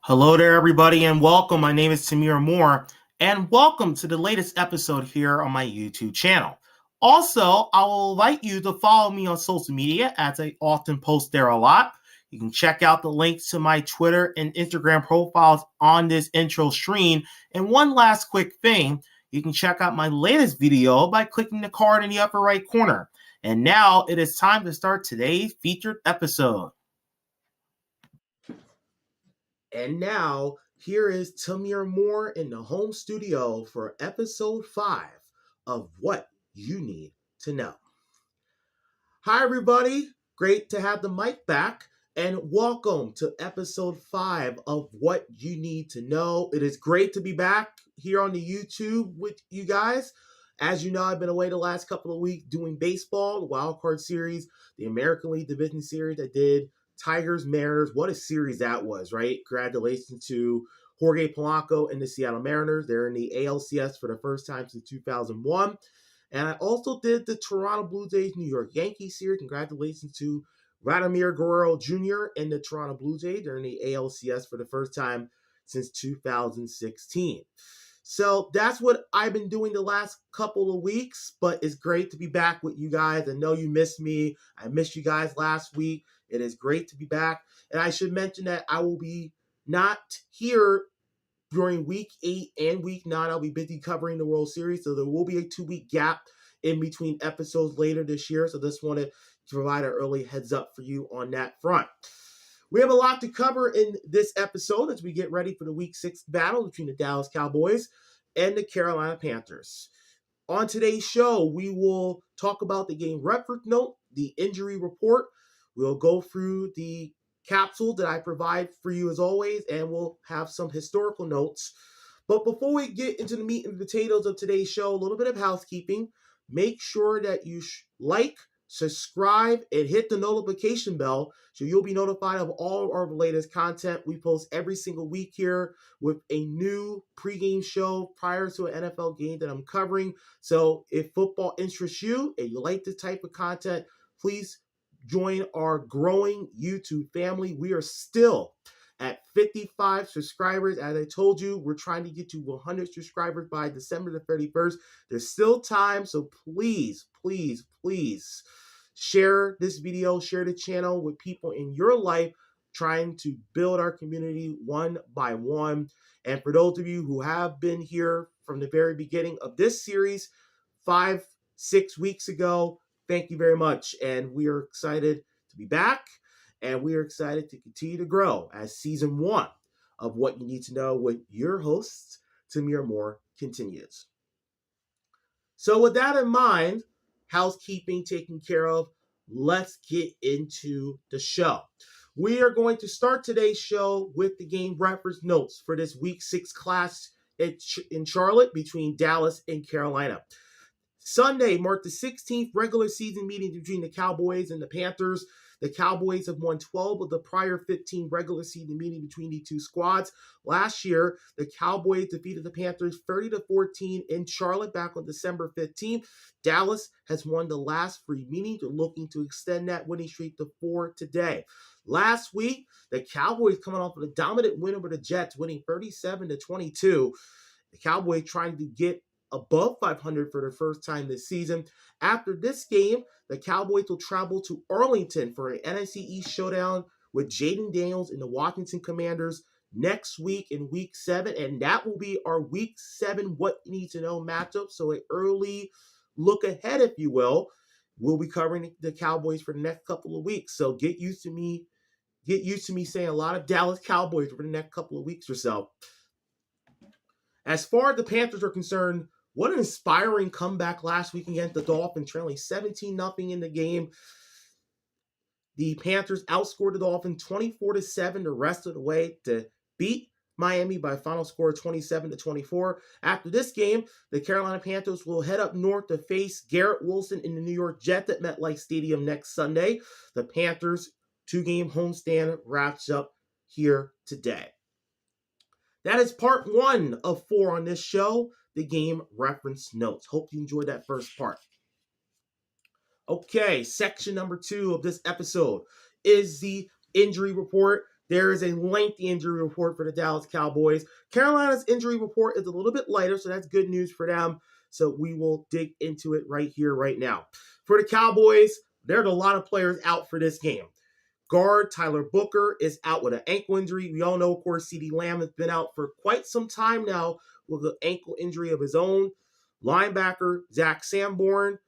Hello there, everybody, and welcome. My name is Tamir Moore, and welcome to the latest episode here on my YouTube channel. Also, I will invite you to follow me on social media as I often post there a lot. You can check out the links to my Twitter and Instagram profiles on this intro screen. And one last quick thing, you can check out my latest video by clicking the card in the upper right corner. And now it is time to start today's featured episode. And now, here is Tamir Moore in the home studio for episode 5 of What You Need to Know. Hi, everybody. Great to have the mic back, and welcome to episode 5 of What You Need to Know. It is great to be back here on the YouTube with you guys. As you know, I've been away the last couple of weeks doing baseball, the Wild Card Series, the American League Division Series. I did Tigers, Mariners. What a series that was, right? Congratulations to Jorge Polanco and the Seattle Mariners. They're in the ALCS for the first time since 2001. And I also did the Toronto Blue Jays New York Yankees series. Congratulations to Vladimir Guerrero Jr. and the Toronto Blue Jays. They're in the ALCS for the first time since 2016. So that's what I've been doing the last couple of weeks, but it's great to be back with you guys. I know you missed me. I missed you guys last week. It is great to be back. And I should mention that I will be not here during week 8 and week 9. I'll be busy covering the World Series, so there will be a 2-week gap in between episodes later this year. So just wanted to provide an early heads up for you on that front. We have a lot to cover in this episode as we get ready for the Week 6 battle between the Dallas Cowboys and the Carolina Panthers. On today's show, we will talk about the game reference note, the injury report. We'll go through the capsule that I provide for you as always, and we'll have some historical notes. But before we get into the meat and potatoes of today's show, a little bit of housekeeping. Make sure that you like, subscribe, and hit the notification bell so you'll be notified of all our latest content. We post every single week here with a new pregame show prior to an NFL game that I'm covering. So if football interests you and you like this type of content, please join our growing YouTube family. We are still at 55 subscribers. As I told you, we're trying to get to 100 subscribers by December the 31st. There's still time, so please, please, please share this video, share the channel with people in your life, trying to build our community one by one. And for those of you who have been here from the very beginning of this series, 5-6 weeks ago, thank you very much. And we are excited to be back. And we are excited to continue to grow as season 1 of What You Need to Know with your host, Tamir Moore, continues. So with that in mind, housekeeping taken care of, let's get into the show. We are going to start today's show with the game reference notes for this Week 6 clash in Charlotte between Dallas and Carolina. Sunday marked the 16th regular season meeting between the Cowboys and the Panthers. The Cowboys have won 12 of the prior 15 regular season meetings between the two squads. Last year, the Cowboys defeated the Panthers 30-14 in Charlotte back on December 15th. Dallas has won the last 3 meetings. They're looking to extend that winning streak to 4 today. Last week, the Cowboys coming off of a dominant win over the Jets, winning 37-22. The Cowboys trying to get above 500 for the first time this season. After this game, the Cowboys will travel to Arlington for an NFC East showdown with Jaden Daniels and the Washington Commanders next week in Week 7, and that will be our Week 7 What You Need to Know matchup. So an early look ahead, if you will. We'll be covering the Cowboys for the next couple of weeks. So get used to me saying a lot of Dallas Cowboys for the next couple of weeks or so. As far as the Panthers are concerned, what an inspiring comeback last week against the Dolphins, trailing 17-0 in the game. The Panthers outscored the Dolphins 24-7 the rest of the way to beat Miami by a final score of 27-24. After this game, the Carolina Panthers will head up north to face Garrett Wilson in the New York Jets at MetLife Stadium next Sunday. The Panthers' 2-game homestand wraps up here today. That is part 1 of 4 on this show, the game reference notes. Hope you enjoyed that first part. Okay, section number 2 of this episode is the injury report. There is a lengthy injury report for the Dallas Cowboys. Carolina's injury report is a little bit lighter, so that's good news for them. So we will dig into it right here, right now. For the Cowboys, there's a lot of players out for this game. Guard Tyler Booker is out with an ankle injury. We all know, of course, CeeDee Lamb has been out for quite some time now with an ankle injury of his own. Linebacker Zach Sanborn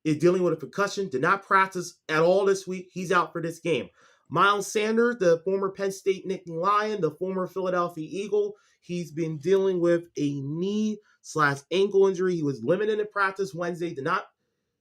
is dealing with a concussion, did not practice at all this week. He's out for this game. Miles Sanders, the former Penn State Nittany Lion, the former Philadelphia Eagle, he's been dealing with a knee/ankle injury. He was limited in practice Wednesday, did not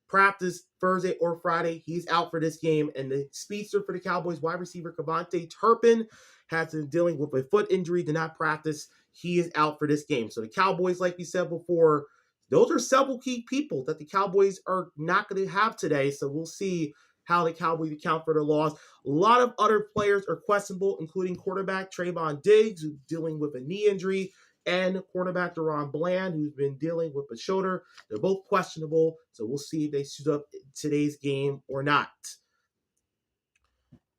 practice Thursday or Friday. He's out for this game. And the speedster for the Cowboys, wide receiver Kevontae Turpin, has been dealing with a foot injury, did not practice. He is out for this game. So the Cowboys, like we said before, those are several key people that the Cowboys are not going to have today. So we'll see how the Cowboys account for their loss. A lot of other players are questionable, including quarterback Trayvon Diggs, who's dealing with a knee injury, and quarterback DaRon Bland, who's been dealing with a shoulder. They're both questionable, so we'll see if they suit up today's game or not.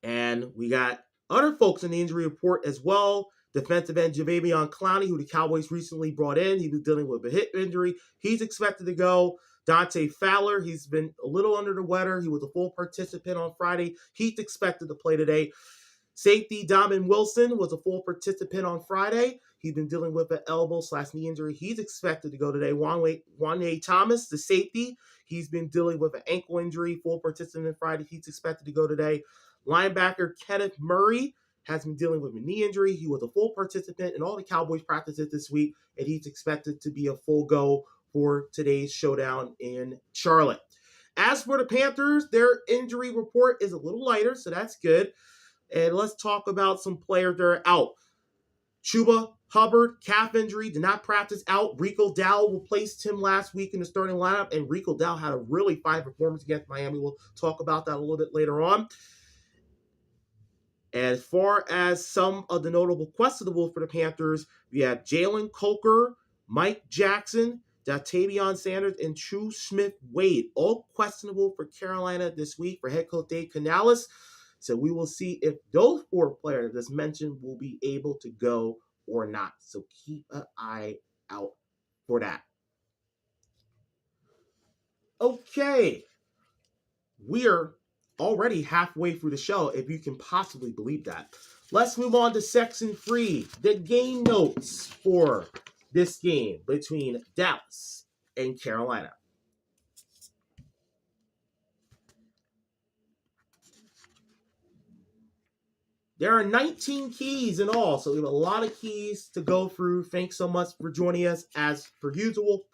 And we got other folks in the injury report as well. Defensive end Jadeveon Clowney, who the Cowboys recently brought in. He was dealing with a hip injury. He's expected to go. Dante Fowler, he's been a little under the weather. He was a full participant on Friday. He's expected to play today. Safety Donovan Wilson was a full participant on Friday. He's been dealing with an elbow/knee injury. He's expected to go today. Juan Thomas, the safety, he's been dealing with an ankle injury, full participant Friday. He's expected to go today. Linebacker Kenneth Murray has been dealing with a knee injury. He was a full participant in all the Cowboys practices this week, and he's expected to be a full go for today's showdown in Charlotte. As for the Panthers, their injury report is a little lighter, so that's good. And let's talk about some players that are out. Chuba Hubbard, calf injury, did not practice, out. Rico Dowdle replaced him last week in the starting lineup, and Rico Dowdle had a really fine performance against Miami. We'll talk about that a little bit later on. As far as some of the notable questionables for the Panthers, we have Jalen Coker, Mike Jackson, Ja'Tavion Sanders, and True Smith-Wade, all questionable for Carolina this week for head coach Dave Canales. So we will see if those four players that's mentioned will be able to go or not. So keep an eye out for that. Okay. We're already halfway through the show, if you can possibly believe that. Let's move on to Section 3, the game notes for this game between Dallas and Carolina. There are 19 keys in all, so we have a lot of keys to go through. Thanks so much for joining us as per usual.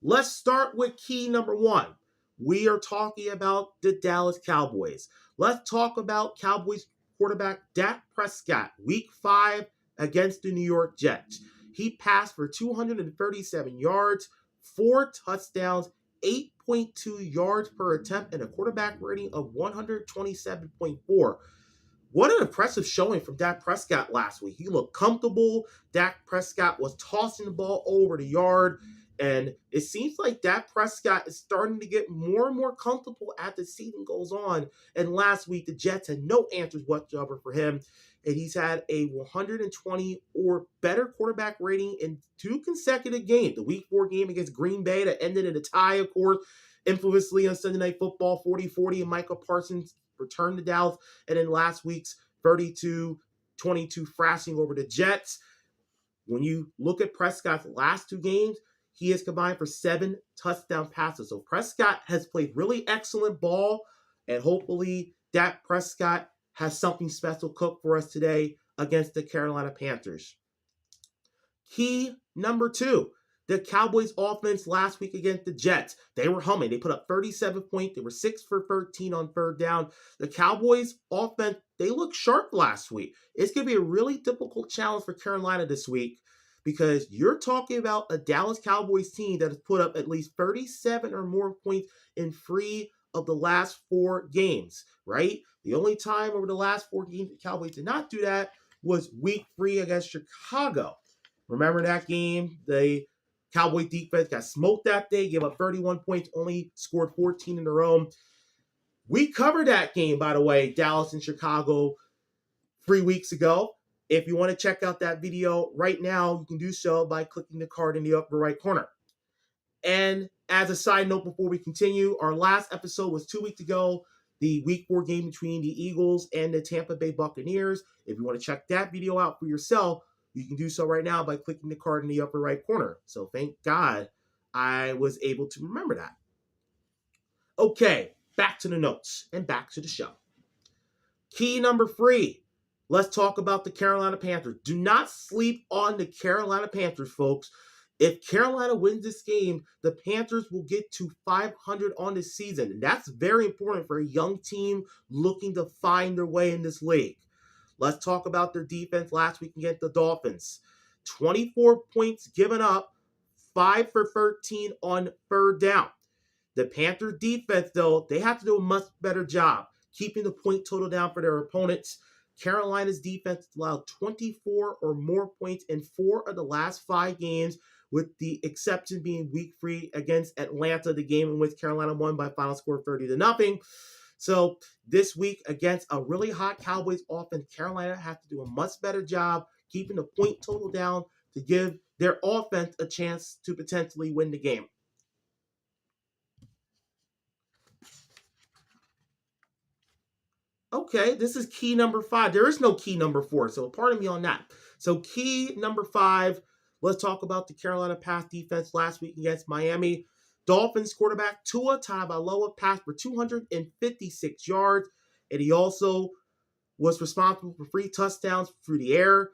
Let's start with key number 1. We are talking about the Dallas Cowboys. Let's talk about Cowboys quarterback Dak Prescott, Week 5 against the New York Jets. He passed for 237 yards, 4 touchdowns, 8.2 yards per attempt, and a quarterback rating of 127.4. What an impressive showing from Dak Prescott last week. He looked comfortable. Dak Prescott was tossing the ball over the yard. And it seems like Dak Prescott is starting to get more and more comfortable as the season goes on. And last week, the Jets had no answers whatsoever for him. And he's had a 120 or better quarterback rating in 2 consecutive games. The Week 4 game against Green Bay that ended in a tie, of course, infamously on Sunday Night Football, 40-40, and Michael Parsons returned to Dallas. And then last week's 32-22 thrashing over the Jets. When you look at Prescott's last 2 games, he has combined for 7 touchdown passes. So Prescott has played really excellent ball, and hopefully Dak Prescott has something special cooked for us today against the Carolina Panthers. Key number 2, the Cowboys offense last week against the Jets. They were humming. They put up 37 points. They were 6 for 13 on 3rd down. The Cowboys offense, they looked sharp last week. It's going to be a really difficult challenge for Carolina this week, because you're talking about a Dallas Cowboys team that has put up at least 37 or more points in 3 of the last 4 games, right? The only time over the last 4 games the Cowboys did not do that was Week 3 against Chicago. Remember that game? The Cowboy defense got smoked that day, gave up 31 points, only scored 14 in their own. We covered that game, by the way, Dallas and Chicago, 3 weeks ago. If you want to check out that video right now, you can do so by clicking the card in the upper right corner. And as a side note, before we continue, our last episode was 2 weeks ago, the Week 4 game between the Eagles and the Tampa Bay Buccaneers. If you want to check that video out for yourself, you can do so right now by clicking the card in the upper right corner. So thank God I was able to remember that. Okay, back to the notes and back to the show. Key number 3, let's talk about the Carolina Panthers. Do not sleep on the Carolina Panthers, folks. If Carolina wins this game, the Panthers will get to 500 on this season. And that's very important for a young team looking to find their way in this league. Let's talk about their defense last week against the Dolphins. 24 points given up, 5 for 13 on third down. The Panthers defense, though, they have to do a much better job keeping the point total down for their opponents. Carolina's defense allowed 24 or more points in 4 of the last 5 games, with the exception being week 3 against Atlanta, the game in which Carolina won by final score 30-0. So this week against a really hot Cowboys offense, Carolina has to do a much better job keeping the point total down to give their offense a chance to potentially win the game. Okay, this is key number 5. There is no key number 4, so pardon me on that. So key number 5, let's talk about the Carolina pass defense last week against Miami. Dolphins quarterback Tua Tagovailoa passed for 256 yards, and he also was responsible for 3 touchdowns through the air,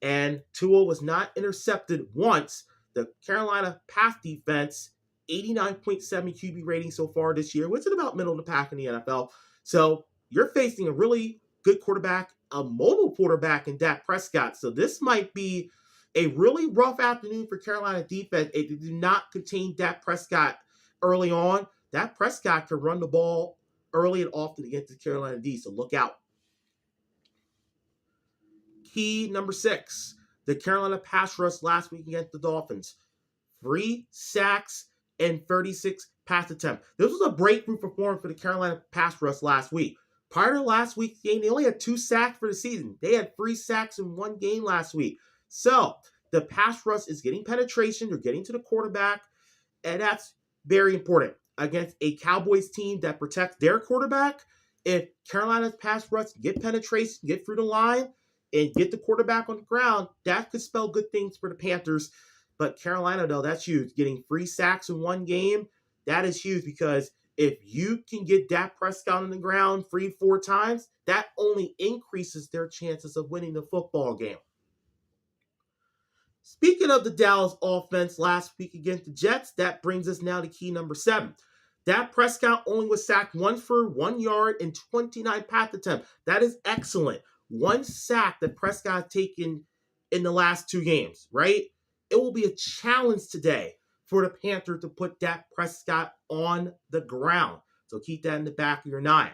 and Tua was not intercepted once. The Carolina pass defense, 89.7 QB rating so far this year, which is about middle of the pack in the NFL. So you're facing a really good quarterback, a mobile quarterback in Dak Prescott. So this might be a really rough afternoon for Carolina defense if they do not contain Dak Prescott early on. Dak Prescott can run the ball early and often against the Carolina D, so look out. Key number 6, the Carolina pass rush last week against the Dolphins. 3 sacks and 36 pass attempts. This was a breakthrough performance for the Carolina pass rush last week. Prior to last week's game, they only had 2 sacks for the season. They had 3 sacks in 1 game last week. So the pass rush is getting penetration. They're getting to the quarterback, and that's very important against a Cowboys team that protects their quarterback. If Carolina's pass rush get penetration, get through the line, and get the quarterback on the ground, that could spell good things for the Panthers. But Carolina, though, that's huge. Getting 3 sacks in 1 game, that is huge, because if you can get Dak Prescott on the ground 3-4 times, that only increases their chances of winning the football game. Speaking of the Dallas offense last week against the Jets, that brings us now to key number 7. Dak Prescott only was sacked once for 1 yard and 29 pass attempts. That is excellent. 1 sack that Prescott taken in the last 2 games, right? It will be a challenge today for the Panthers to put Dak Prescott on the ground. So keep that in the back of your mind.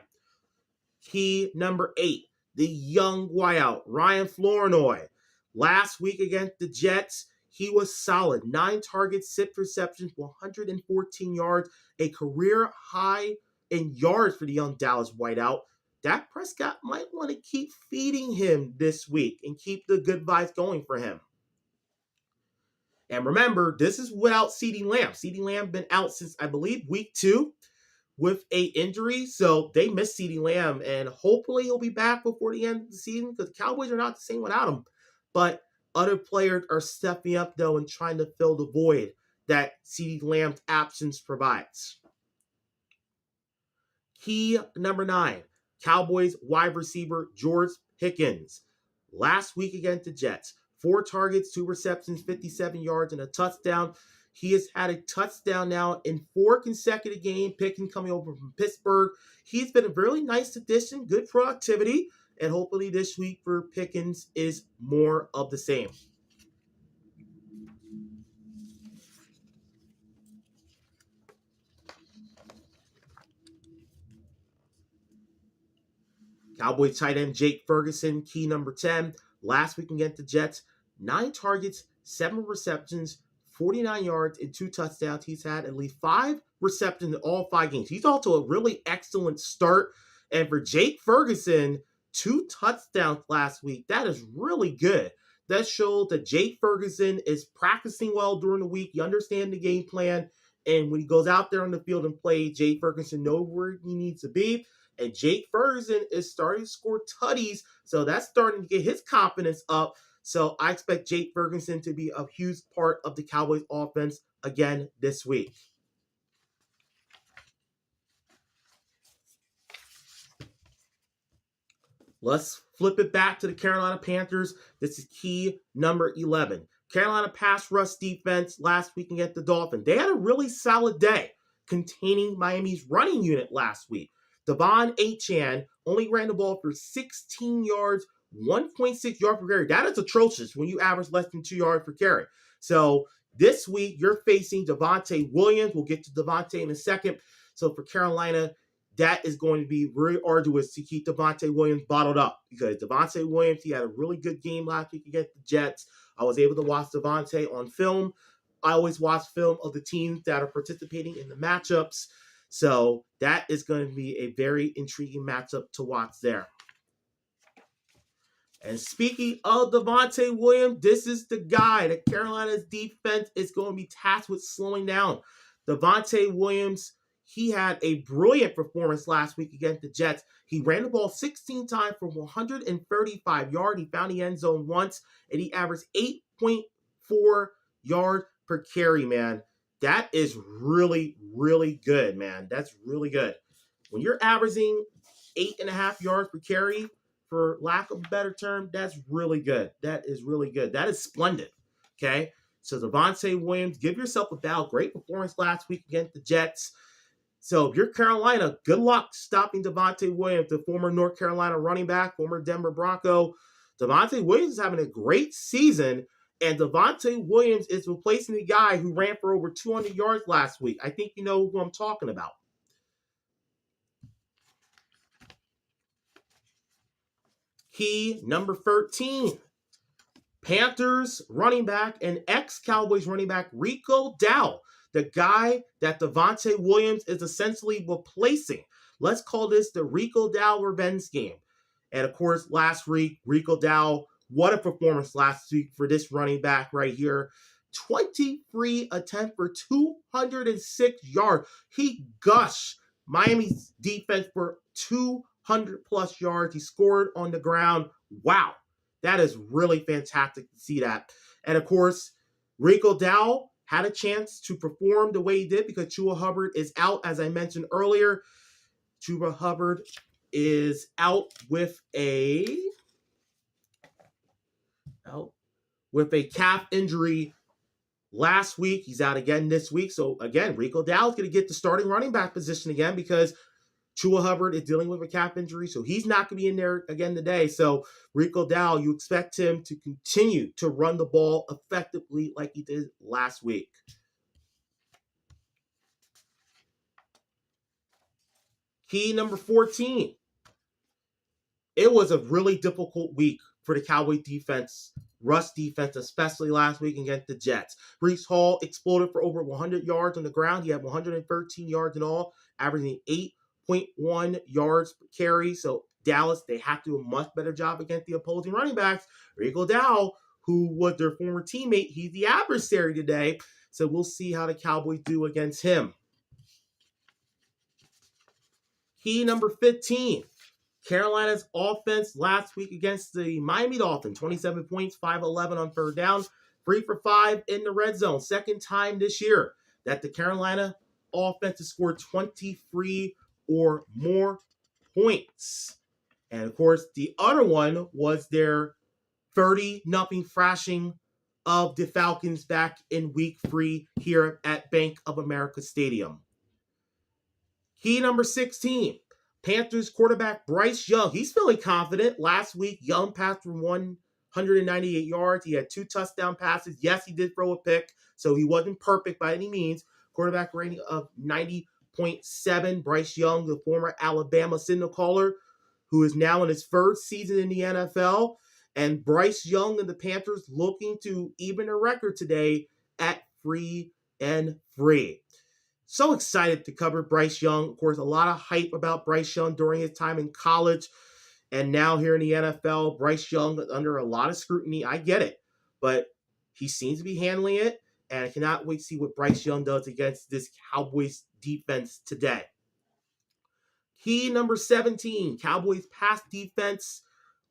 Key number 8, the young wideout, Ryan Flournoy. Last week against the Jets, he was solid. 9 targets, 6 receptions, 114 yards, a career high in yards for the young Dallas wideout. Dak Prescott might want to keep feeding him this week and keep the good vibes going for him. And remember, this is without CeeDee Lamb. CeeDee Lamb been out since, I believe, week 2 with a injury. So they missed CeeDee Lamb, and hopefully he'll be back before the end of the season, because the Cowboys are not the same without him. But other players are stepping up, though, and trying to fill the void that CeeDee Lamb's absence provides. Key number 9, Cowboys wide receiver George Pickens. Last week against the Jets, 4 targets, 2 receptions, 57 yards, and a touchdown. He has had a touchdown now in 4 consecutive games. Pickens coming over from Pittsburgh. He's been a really nice addition, good productivity, and hopefully this week for Pickens is more of the same. Cowboys tight end Jake Ferguson, key number 10. Last week against the Jets, 9 targets, 7 receptions, 49 yards, and 2 touchdowns. He's had at least 5 receptions in all 5 games. He's also a really excellent start. And for Jake Ferguson 2 touchdowns last week. That is really good. That shows that Jake Ferguson is practicing well during the week. You understand the game plan. And when he goes out there on the field and plays, Jake Ferguson knows where he needs to be. And Jake Ferguson is starting to score tutties. So that's starting to get his confidence up. So I expect Jake Ferguson to be a huge part of the Cowboys offense again this week. Let's flip it back to the Carolina Panthers. This is key number 11. Carolina pass rush defense last week against the Dolphins. They had a really solid day containing Miami's running unit last week. Devon Achane only ran the ball for 16 yards, 1.6 yards per carry. That is atrocious when you average less than 2 yards per carry. So this week, you're facing Devontae Williams. We'll get to Devontae in a second. So for Carolina, that is going to be very arduous to keep Devontae Williams bottled up because Devontae Williams, he had a really good game last week against the Jets. I was able to watch Devontae on film. I always watch film of the teams that are participating in the matchups. So that is going to be a very intriguing matchup to watch there. And speaking of Devontae Williams, this is the guy that Carolina's defense is going to be tasked with slowing down. Devontae Williams, he had a brilliant performance last week against the Jets. He ran the ball 16 times for 135 yards. He found the end zone once, and he averaged 8.4 yards per carry, man. That is really, really good, man. That's really good. When you're averaging 8.5 yards per carry, for lack of a better term, that's really good. That is really good. That is splendid, okay? So Devontae Williams, give yourself a bow. Great performance last week against the Jets. So if you're Carolina, good luck stopping Devontae Williams, the former North Carolina running back, former Denver Bronco. Devontae Williams is having a great season, and Devontae Williams is replacing the guy who ran for over 200 yards last week. I think you know who I'm talking about. Key number 13. Panthers running back and ex-Cowboys running back Rico Dowdle, the guy that Devontae Williams is essentially replacing. Let's call this the Rico Dowdle revenge game. And of course, last week, Rico Dowdle, what a performance last week for this running back right here. 23 attempts for 206 yards. He gushed Miami's defense for 200 plus yards. He scored on the ground. Wow. That is really fantastic to see that. And of course, Rico Dowdle had a chance to perform the way he did because Chuba Hubbard is out, as I mentioned earlier. Chuba Hubbard is out with a calf injury last week. He's out again this week. So again, Rico Dowdle is going to get the starting running back position again because Chuba Hubbard is dealing with a calf injury, so he's not going to be in there again today. So Rico Dowdle, you expect him to continue to run the ball effectively like he did last week. Key number 14. It was a really difficult week for the Cowboys defense, rush defense, especially last week against the Jets. Breece Hall exploded for over 100 yards on the ground. He had 113 yards in all, averaging 8.1 yards per carry. So Dallas, they have to do a much better job against the opposing running backs. Rico Dowdle, who was their former teammate, he's the adversary today. So we'll see how the Cowboys do against him. Key number 15. Carolina's offense last week against the Miami Dolphins. 27 points, 5-11 on third down. 3 for 5 in the red zone. Second time this year that the Carolina offense has scored 23 or more points. And of course, the other one was their 30-0 thrashing of the Falcons back in week 3 here at Bank of America Stadium. Key number 16. Panthers quarterback Bryce Young. He's feeling confident. Last week, Young passed for 198 yards. He had 2 touchdown passes. Yes, he did throw a pick, so he wasn't perfect by any means. Quarterback rating of 90.7. Bryce Young, the former Alabama signal caller, who is now in his first season in the NFL. And Bryce Young and the Panthers looking to even a record today at 3-3. So excited to cover Bryce Young. Of course, a lot of hype about Bryce Young during his time in college. And now here in the NFL, Bryce Young under a lot of scrutiny. I get it, but he seems to be handling it, and I cannot wait to see what Bryce Young does against this Cowboys defense today. Key number 17, Cowboys pass defense,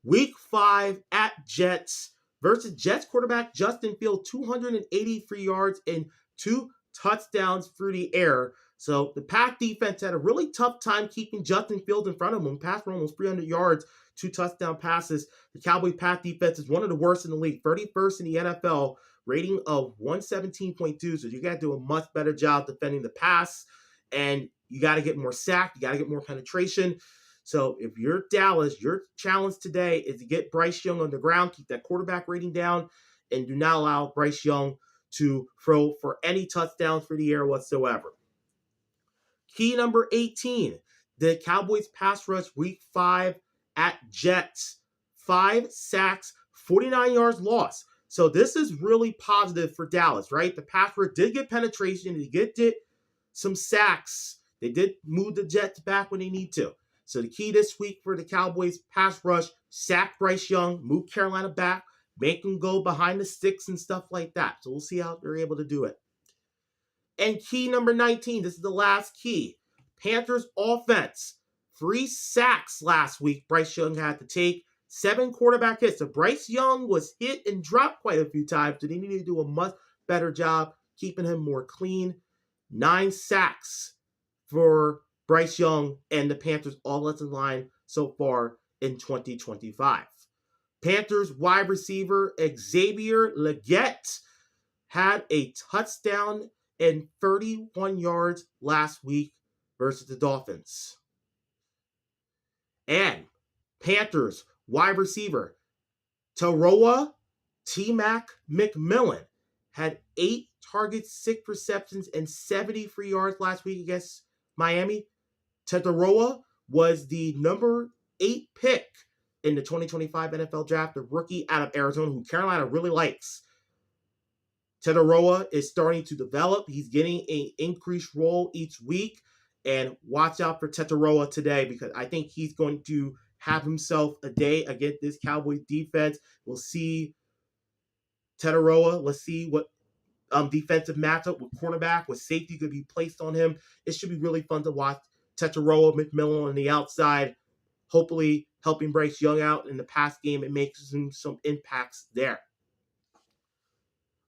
week 5 at Jets versus Jets quarterback Justin Fields, 283 yards and 2 touchdowns through the air. So the Pack defense had a really tough time keeping Justin Fields in front of him. Passed for almost 300 yards, 2 touchdown passes. The Cowboys Pack defense is one of the worst in the league, 31st in the NFL, rating of 117.2. So you got to do a much better job defending the pass, and you got to get more sack. You got to get more penetration. So if you're Dallas, your challenge today is to get Bryce Young on the ground, keep that quarterback rating down, and do not allow Bryce Young to throw for any touchdowns for the air whatsoever. Key number 18, the Cowboys pass rush week 5 at Jets. 5 sacks, 49 yards lost. So this is really positive for Dallas, right? The pass rush did get penetration. They did some sacks. They did move the Jets back when they need to. So the key this week for the Cowboys pass rush, sack Bryce Young, move Carolina back, make them go behind the sticks and stuff like that. So we'll see how they're able to do it. And key number 19, this is the last key. Panthers offense, 3 sacks last week Bryce Young had to take, 7 quarterback hits. So Bryce Young was hit and dropped quite a few times, so they need to do a much better job keeping him more clean. 9 sacks for Bryce Young and the Panthers offensive line so far in 2025. Panthers wide receiver Xavier Legette had a touchdown and 31 yards last week versus the Dolphins. And Panthers wide receiver Taroa T-Mac McMillan had 8 targets, 6 receptions, and 73 yards last week against Miami. Taroa was the number 8 pick in the 2025 NFL draft, the rookie out of Arizona who Carolina really likes. Taroa is starting to develop. He's getting an increased role each week. And watch out for Taroa today because I think he's going to have himself a day against this Cowboys defense. We'll see Taroa. Let's see what defensive matchup with cornerback, with safety could be placed on him. It should be really fun to watch Taroa McMillan on the outside, hopefully helping Bryce Young out in the pass game and making some impacts there.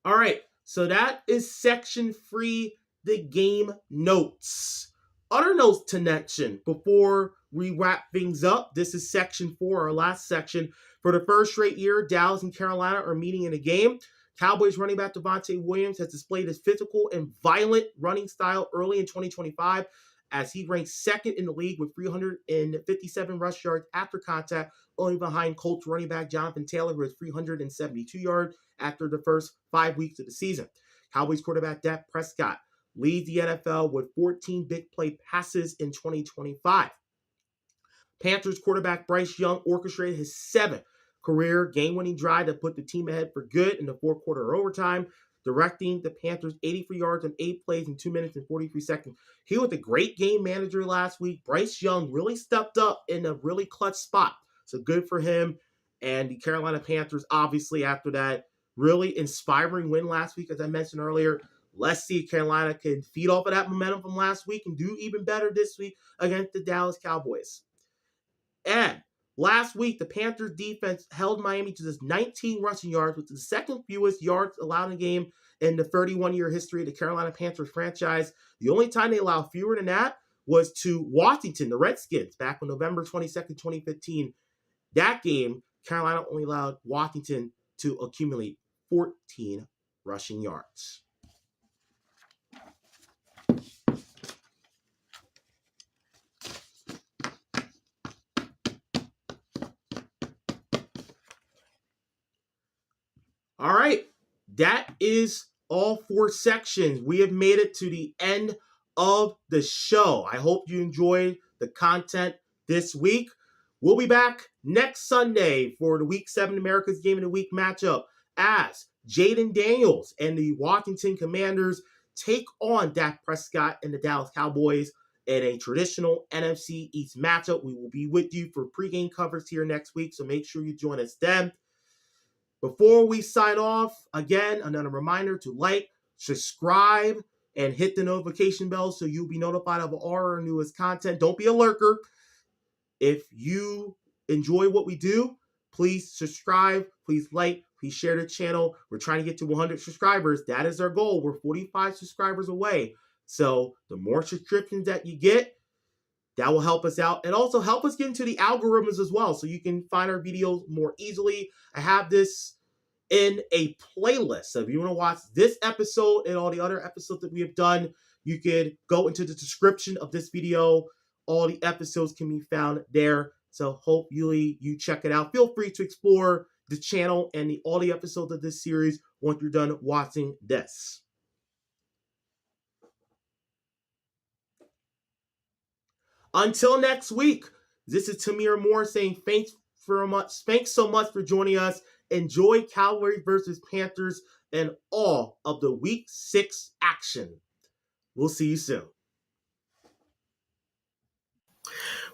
All right, so that is section 3, the game notes. Other notes to mention before we wrap things up. This is section 4, our last section. For the first straight year, Dallas and Carolina are meeting in a game. Cowboys running back Devontae Williams has displayed his physical and violent running style early in 2025 as he ranks second in the league with 357 rush yards after contact, only behind Colts running back Jonathan Taylor, who has 372 yards after the first 5 weeks of the season. Cowboys quarterback Dak Prescott leads the NFL with 14 big play passes in 2025. Panthers quarterback Bryce Young orchestrated his 7th career game-winning drive that put the team ahead for good in the 4th quarter overtime, directing the Panthers 83 yards on 8 plays in 2 minutes and 43 seconds. He was a great game manager last week. Bryce Young really stepped up in a really clutch spot. So good for him. And the Carolina Panthers, obviously, after that really inspiring win last week, as I mentioned earlier. Let's see if Carolina can feed off of that momentum from last week and do even better this week against the Dallas Cowboys. And last week, the Panthers defense held Miami to just 19 rushing yards, which is the second fewest yards allowed in a game in the 31-year history of the Carolina Panthers franchise. The only time they allowed fewer than that was to Washington, the Redskins, back on November 22nd, 2015. That game, Carolina only allowed Washington to accumulate 14 rushing yards. All right, that is all 4 sections. We have made it to the end of the show. I hope you enjoyed the content this week. We'll be back next Sunday for the Week 7 America's Game of the Week matchup as Jaden Daniels and the Washington Commanders take on Dak Prescott and the Dallas Cowboys in a traditional NFC East matchup. We will be with you for pregame coverage here next week, so make sure you join us then. Before we sign off, again, another reminder to like, subscribe, and hit the notification bell so you'll be notified of all our newest content. Don't be a lurker. If you enjoy what we do, please subscribe, please like, please share the channel. We're trying to get to 100 subscribers. That is our goal. We're 45 subscribers away. So the more subscriptions that you get, that will help us out and also help us get into the algorithms as well so you can find our videos more easily. I have this in a playlist. So if you want to watch this episode and all the other episodes that we have done, you could go into the description of this video. All the episodes can be found there. So hopefully you check it out. Feel free to explore the channel and all the episodes of this series once you're done watching this. Until next week, this is Tamir Moore saying thanks so much for joining us. Enjoy Cowboys versus Panthers and all of the Week 6 action. We'll see you soon.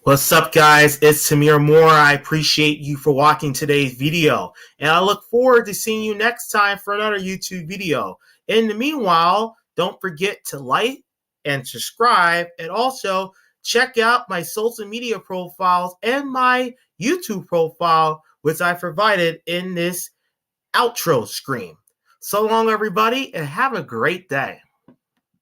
What's up, guys? It's Tamir Moore. I appreciate you for watching today's video, and I look forward to seeing you next time for another YouTube video. In the meanwhile, don't forget to like and subscribe, and also check out my social media profiles and my YouTube profile, which I provided in this outro screen. So long, everybody, and have a great day.